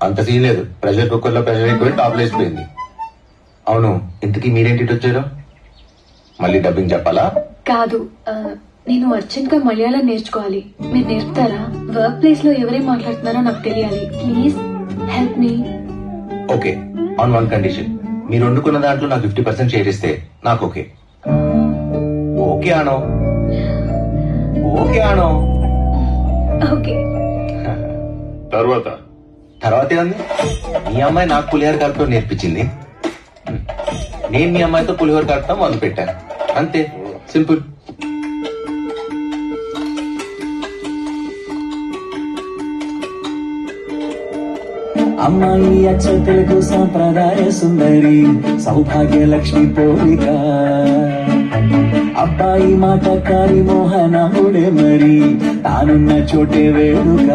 అంత సీన్ లేదు. Pressure cooker లో ప్రెషర్ ఎక్కువ టాప్ లేసిపోయింది. అవును, ఇంతకీ మీరేంటి ఇటు వచ్చారు? మళ్ళీ డబ్బింగ్ చెప్పాలా? కాదు, నేను అర్జెంట్ గా మలయాళం నేర్చుకోవాలి. మీరు నేర్పుతారా? వర్క్ ప్లేస్ లో ఎవరేం మాట్లాడుతున్నారో నాకు తెలియాలి. Please help me. Okay, on one condition. మీరు వండుకున్న దాంట్లో నాకు 50% షేర్ ఇస్తే నాకు ఓకే. ఓకే ఆనో? ఓకే ఆనో? ఓకే. తర్వాత ఏముంది? మీ అమ్మాయి నాకు పులిహోర కలపడం నేర్పించింది, నేను మీ అమ్మాయితో పులిహోర కలపడం మొదలు పెట్టాను. అంతే, సింపుల్. అమ్మాయి అచ్చ తెలుగు సాంప్రదాయ సుందరి, సౌభాగ్య లక్ష్మి పోలిక. అబ్బాయి మాటకారి మోహనముడే మరి, తానున్న చోటే వేడుక.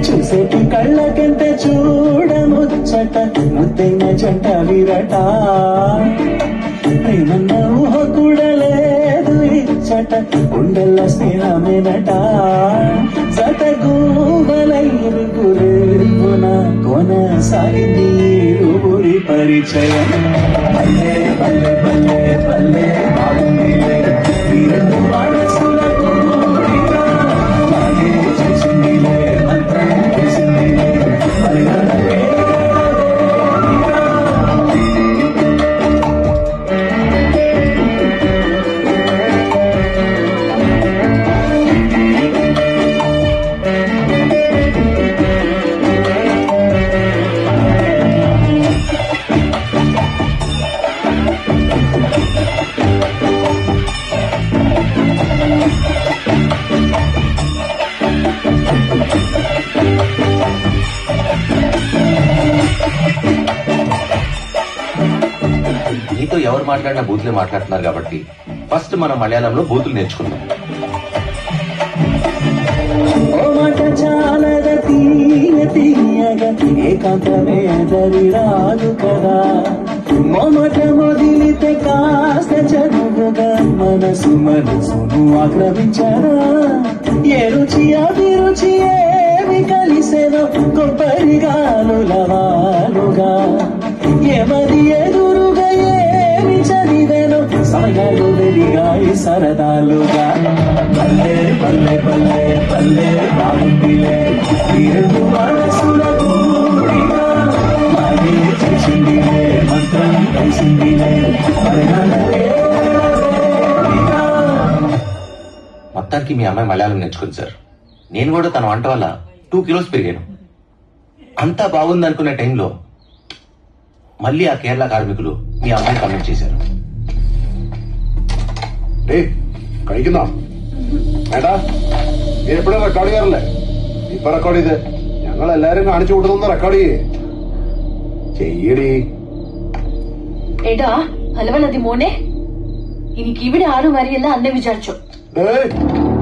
చూసేటి కళ్ళకెంత చూడముచ్చట, ముద్దైన జంట విరట. ప్రేమన్న ఊహ కూడా లేదు ఇచ్చట, ఉండల్ల స్నేహమేనట. జతగూబలైరుగురేపున కొనసాగింది ఇరువురి పరిచయం. పల్లె పల్లె పల్లె పల్లె బాగుందిలే, ఈ రెండు మనసులకు కూడిగా బాగే చేసిందిలే, మంత్రం చేసిందిలే, మరిగనలే. మీతో ఎవరు మాట్లాడినా బూతులే మాట్లాడుతున్నారు కాబట్టి ఫస్ట్ మనం మలయాళంలో బూతులు నేర్చుకుందాం. చాలద తీయ తీయగా ఏకాంతమే దరి రాదు కదా. మొమట మొదిలితే కాస్త చదువుగా మనసు మనసును ఆక్రమించరా. ఏ రుచి అభిరుచి ఏమి కలిసేదో కొబ్బరిగాలులవాలుగా. ఏమది ఎదురుగా ఏమి చదివేనో సమయాలు వెలిగాయి సరదాలుగా. పల్లె పల్లె పల్లె పల్లె బాగుందిలే, ఈ రెండు మనసుల కూడిగా మాగే చేసిందిలే, మంత్రం కలిసిందిలే, మరణాలే. మొత్తానికి మీ అమ్మాయి మలయాళం నేర్చుకుంది సార్. నేను కూడా తన వంట వల్ల 2 kilos పెరిగాను. అంతా బాగుంది అనుకునే టైంలో మళ్ళీ ఆ కేరళ కార్మికులు మీ అమ్మాయి కమెంట్ చేశారు. കഴിക്കുന്ന വേണ്ട, നീ എപ്പോഴും റെക്കോർഡ് ചെയ്യാറില്ലേ? ഇപ്പൊ റെക്കോർഡ് ചെയ്ത് ഞങ്ങൾ എല്ലാരും കാണിച്ചു കൊടുത്തൊന്ന് റെക്കോർഡ് ചെയ്യടി. എടാ അലവലതി മോനെ, എനിക്ക് ഇവിടെ ആരും വരില്ല അന്നെ വിചാരിച്ചോ?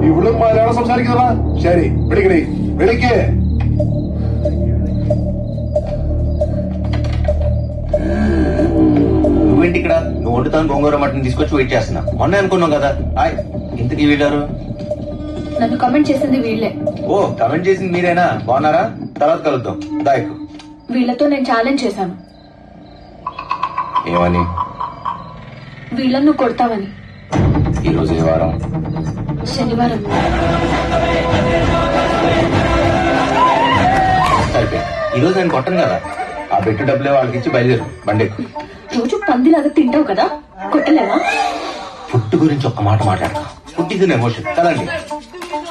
ഇവളും മലയാളം സംസാരിക്കുന്നതാ? ശരി, വിളിക്കടി, വിളിക്കേ. నువ్వేంటి ఇక్కడ? నువ్వు వండుతాను గోంగూర మటన్ తీసుకొచ్చి వెయిట్ చేస్తున్నా. మొన్న అనుకున్నావు కదా. ఇంతకీ వీళ్ళారు? నన్ను కమెంట్ చేసింది వీళ్ళే. ఓ, కమెంట్ చేసింది మీరేనా? బాగున్నారా? తర్వాత కలుద్దాం. దాయకు. వీళ్ళతో నేను ఛాలెంజ్ చేశాను. ఏమని? వీళ్ళను నువ్వు కొడతావని. ఈ రోజు ఏ వారం? శనివారం. సరిపోయి ఈ రోజు నేను కొట్టను కదా. ఆ బెట్టు డబ్బులే వాళ్ళకి ఇచ్చి బయలుదేరు. బండెక్కు. రోజు పందిలాగా తింటావు కదా, కొట్టలేవా? ఫుడ్ గురించి ఒక్క మాట మాట్లాడతా. ఫుడ్ ఇది ఎమోషన్ కదండి.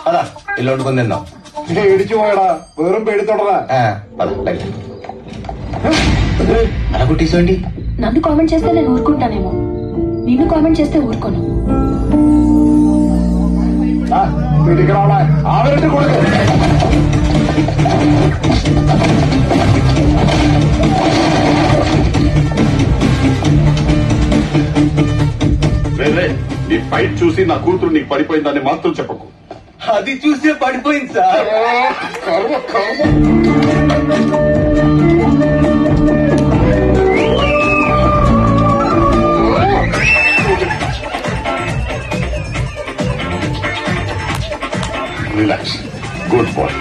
అలా ఇల్లు వండుకొని తిందాం. പേടിച്ചു പോയടാ, വെറും പേടിത്തോടറാ. పద బయలుదేరు. అలా కొట్టేసేయండి. నన్ను కామెంట్ చేస్తే నేను ఊరుకుంటానేమో, నిన్ను కామెంట్ చేస్తే ఊరుకోను. പിടിക്കണോളെ, അവരുടെ കൊടുക്ക. నీ ఫైట్ చూసి నా కూతురు నీకు పడిపోయిందని మాత్రం చెప్పకు. అది చూసే పడిపోయింది సార్. కర్మ కర్మ. Relax, good boy.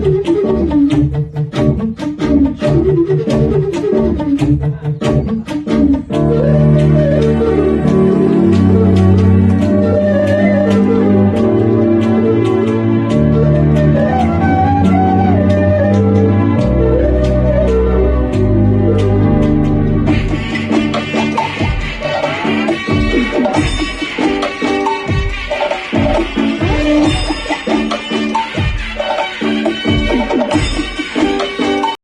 రా